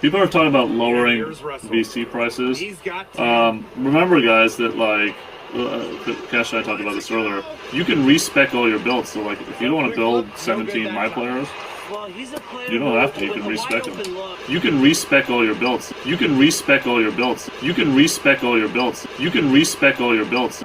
People are talking about lowering VC prices. Remember, guys, that like Cash and I talked about this earlier. You can respec all your builds. So like, if you don't want to build 17 my players, you don't have to. You can respec them. You can respec all your builds. You can respec all your builds. You can respec all your builds. You can respec all your builds.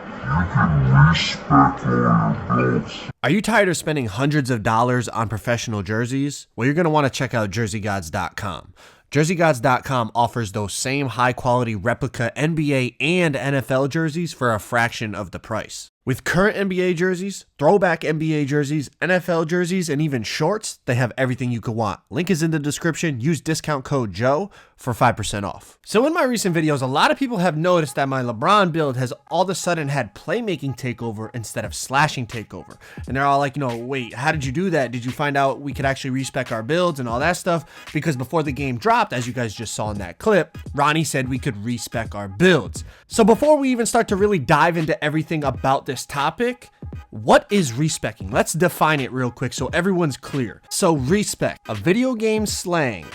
Are you tired of spending hundreds of dollars on professional jerseys? Well, you're going to want to check out jerseygods.com. jerseygods.com offers those same high-quality replica NBA and NFL jerseys for a fraction of the price. With current NBA jerseys, throwback NBA jerseys, NFL jerseys, and even shorts, they have everything you could want. Link is in the description. Use discount code Joe for 5% off. So in my recent videos, a lot of people have noticed that my LeBron build has all of a sudden had playmaking takeover instead of slashing takeover. And they're all like, wait, how did you do that? Did you find out we could actually respec our builds and all that stuff? Because before the game dropped, as you guys just saw in that clip, Ronnie said we could respec our builds. So before we even start to really dive into everything about this topic, what is respecing? Let's define it real quick so everyone's clear. So respec, a video game slang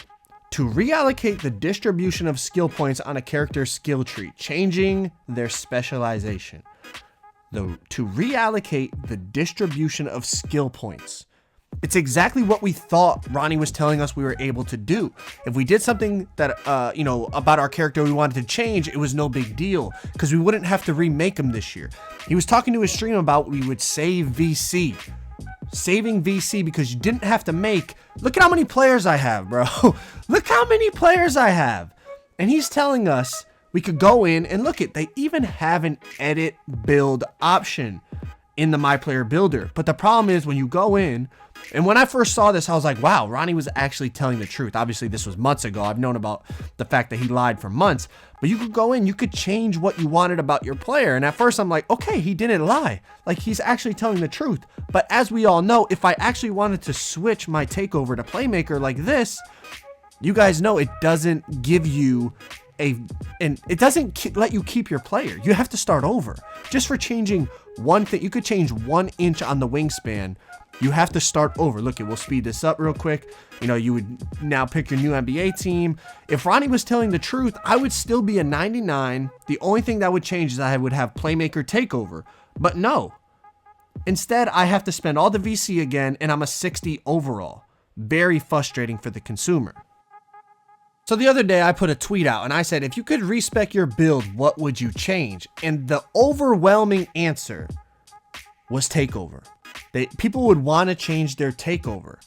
to reallocate the distribution of skill points on a character's skill tree, changing their specialization. To reallocate the distribution of skill points. It's exactly what we thought Ronnie was telling us we were able to do. If we did something that, about our character we wanted to change, it was no big deal because we wouldn't have to remake him this year. He was talking to his stream about we would save VC. Saving VC because you didn't have to make, look at how many players I have, bro. Look how many players I have. And he's telling us we could go in and look at, they even have an edit build option in the My Player Builder. But the problem is when you go in, and when I first saw this, I was like, wow, Ronnie was actually telling the truth. Obviously, this was months ago. I've known about the fact that he lied for months. But you could go in, you could change what you wanted about your player. And at first, I'm like, okay, he didn't lie. Like, he's actually telling the truth. But as we all know, if I actually wanted to switch my takeover to playmaker like this, you guys know it doesn't give you and it doesn't let you keep your player. You have to start over. Just for changing one thing, you could change 1 inch on the wingspan. You have to start over. Look, we'll speed this up real quick. You would now pick your new NBA team. If Ronnie was telling the truth, I would still be a 99. The only thing that would change is I would have playmaker takeover. But no. Instead, I have to spend all the VC again, and I'm a 60 overall. Very frustrating for the consumer. So the other day I put a tweet out and I said, if you could respec your build, what would you change? And the overwhelming answer was takeover. People would want to change their takeover.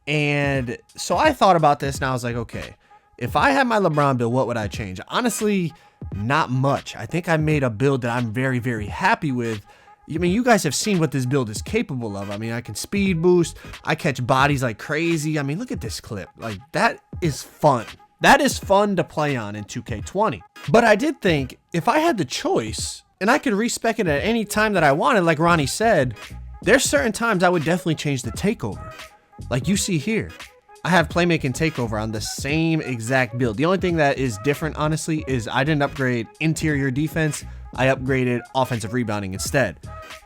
And so I thought about this and I was like, okay, if I had my LeBron build, what would I change? Honestly, not much. I think I made a build that I'm very, very happy with. I mean, you guys have seen what this build is capable of. I mean, I can speed boost. I catch bodies like crazy. I mean, look at this clip. Like, that is fun. That is fun to play on in 2K20. But I did think if I had the choice and I could respec it at any time that I wanted, like Ronnie said, there's certain times I would definitely change the takeover. Like you see here, I have playmaking takeover on the same exact build. The only thing that is different, honestly, is I didn't upgrade interior defense. I upgraded offensive rebounding instead.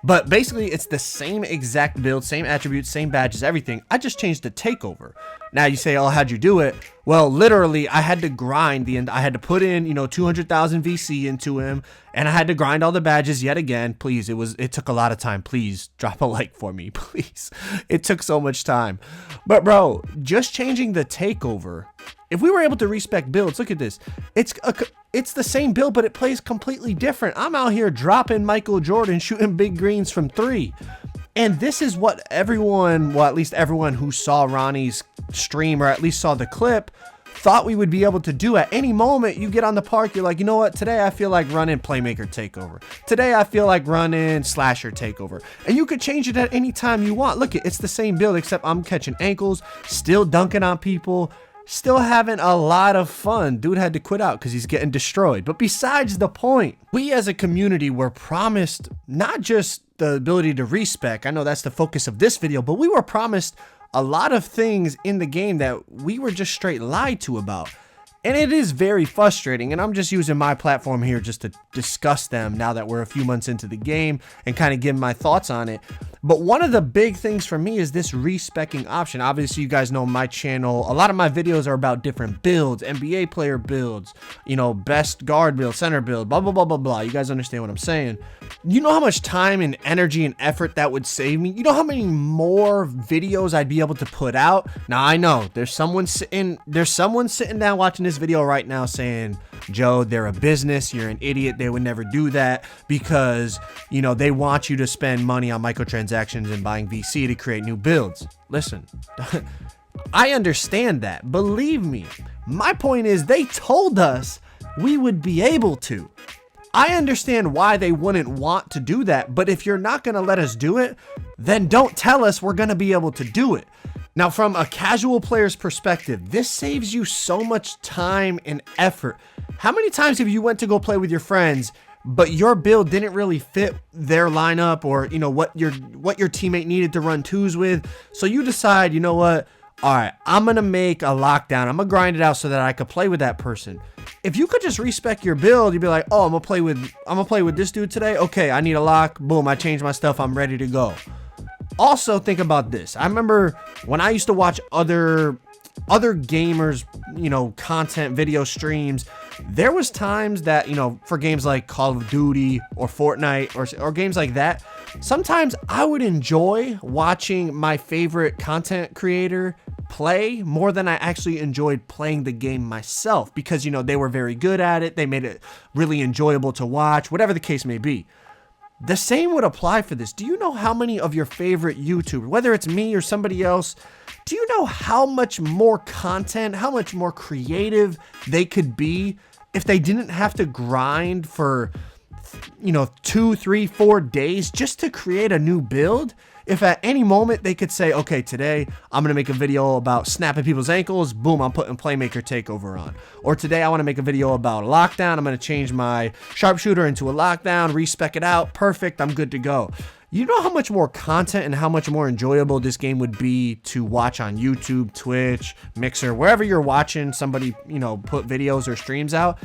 But basically, it's the same exact build, same attributes, same badges, everything. I just changed the takeover. Now you say, oh, how'd you do it? Well, literally, I had to grind the end. I had to put in, 200,000 VC into him, and I had to grind all the badges yet again. Please, it took a lot of time. Please drop a like for me, please. It took so much time. But bro, just changing the takeover. If we were able to respec builds, look at this. It's the same build, but it plays completely different. I'm out here dropping Michael Jordan, shooting big greens from 3. And this is what everyone, well, at least everyone who saw Ronnie's stream, or at least saw the clip, thought we would be able to do. At any moment you get on the park, you're like, you know what, today I feel like running playmaker takeover. Today I feel like running slasher takeover. And you could change it at any time you want. Look, it's the same build, except I'm catching ankles, still dunking on people, still having a lot of fun. Dude had to quit out because he's getting destroyed. But besides the point, we as a community were promised not just the ability to respec. I know that's the focus of this video, but we were promised a lot of things in the game that we were just straight lied to about. And it is very frustrating, and I'm just using my platform here just to discuss them now that we're a few months into the game and kind of give my thoughts on it. But one of the big things for me is this respecking option. Obviously, you guys know my channel. A lot of my videos are about different builds, NBA player builds, you know, best guard build, center build, blah, blah, blah, blah, blah. You guys understand what I'm saying. You know how much time and energy and effort that would save me? You know how many more videos I'd be able to put out? Now, I know there's someone sitting down watching this video right now saying, Joe, they're a business, you're an idiot, they would never do that because, you know, they want you to spend money on microtransactions and buying VC to create new builds. Listen, I understand that. Believe me, my point is they told us we would be able to. I understand why they wouldn't want to do that, but if you're not going to let us do it, then don't tell us we're going to be able to do it. Now, from a casual player's perspective, this saves you so much time and effort. How many times have you went to go play with your friends, but your build didn't really fit their lineup or, you know, what your teammate needed to run twos with? So you decide, you know what? All right, I'm going to make a lockdown. I'm going to grind it out so that I could play with that person. If you could just respec your build, you'd be like, oh, I'm going to play with this dude today. Okay, I need a lock. Boom, I changed my stuff. I'm ready to go. Also, think about this. I remember when I used to watch other gamers, you know, content, video streams, there was times that, you know, for games like Call of Duty or Fortnite or games like that, sometimes I would enjoy watching my favorite content creator play more than I actually enjoyed playing the game myself because, you know, they were very good at it. They made it really enjoyable to watch, whatever the case may be. The same would apply for this. Do you know how many of your favorite YouTubers, whether it's me or somebody else, do you know how much more content, how much more creative they could be if they didn't have to grind for, you know, 2, 3, 4 days just to create a new build? If at any moment they could say, okay, today I'm going to make a video about snapping people's ankles, boom, I'm putting Playmaker Takeover on. Or today I want to make a video about a lockdown, I'm going to change my sharpshooter into a lockdown, respec it out, perfect, I'm good to go. You know how much more content and how much more enjoyable this game would be to watch on YouTube, Twitch, Mixer, wherever you're watching somebody, you know, put videos or streams out.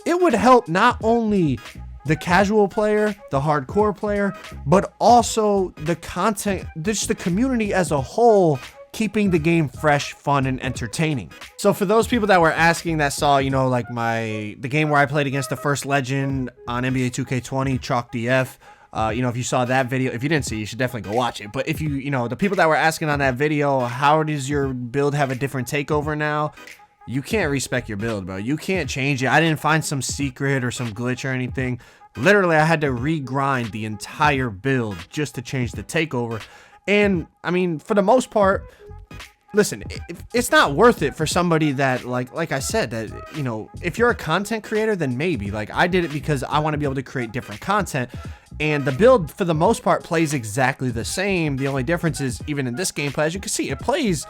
It would help not only the casual player, the hardcore player, but also the content, just the community as a whole, keeping the game fresh, fun, and entertaining. So for those people that were asking that saw, you know, like the game where I played against the first legend on NBA 2K20, CHOC DF, you know, if you saw that video, if you didn't see, you should definitely go watch it. But if you know, the people that were asking on that video, how does your build have a different takeover now? You can't respec your build, bro. You can't change it. I didn't find some secret or some glitch or anything. Literally, I had to regrind the entire build just to change the takeover. And, I mean, for the most part, listen, it's not worth it for somebody that, like I said, that, you know, if you're a content creator, then maybe. Like, I did it because I want to be able to create different content. And the build, for the most part, plays exactly the same. The only difference is, even in this gameplay, as you can see, it plays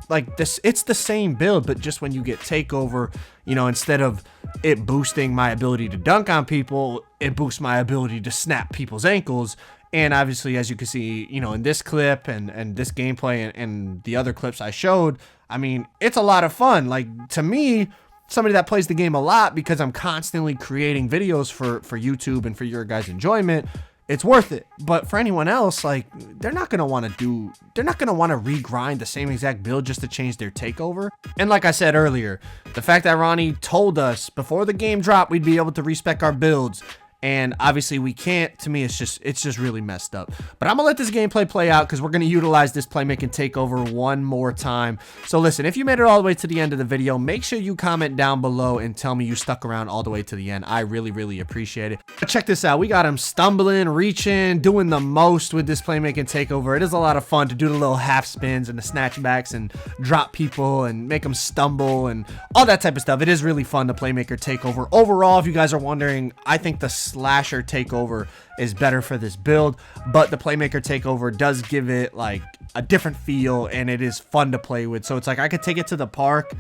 like this. It's the same build, but just when you get takeover, you know, instead of it boosting my ability to dunk on people, it boosts my ability to snap people's ankles. And obviously, as you can see, you know, in this clip and this gameplay and the other clips I showed, I mean, it's a lot of fun. Like, to me, somebody that plays the game a lot, because I'm constantly creating videos for YouTube and for your guys' enjoyment, it's worth it. But for anyone else, like, they're not going to want to regrind the same exact build just to change their takeover. And like I said earlier, the fact that Ronnie told us before the game dropped we'd be able to respec our builds, and obviously we can't, to me, it's just really messed up. But I'm gonna let this gameplay play out because we're gonna utilize this playmaking takeover one more time. So listen, if you made it all the way to the end of the video, make sure you comment down below and tell me you stuck around all the way to the end. I really appreciate it. But check this out, we got him stumbling, reaching, doing the most with this playmaking takeover. It is a lot of fun to do the little half spins and the snatchbacks and drop people and make them stumble and all that type of stuff. It is really fun, the playmaker takeover. Overall, if you guys are wondering, I think the slasher takeover is better for this build, but the playmaker takeover does give it like a different feel, and it is fun to play with. So it's like I could take it to the park,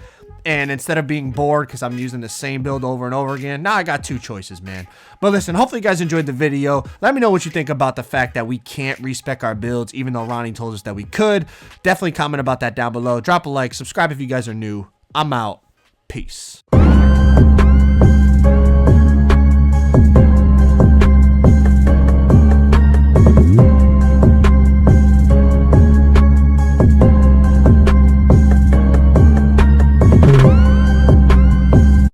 and instead of being bored because I'm using the same build over and over again, now I got two choices, man. But listen, hopefully you guys enjoyed the video. Let me know what you think about the fact that we can't respec our builds, even though Ronnie told us that we could. Definitely comment about that down below. Drop a like, subscribe if you guys are new. I'm out. Peace.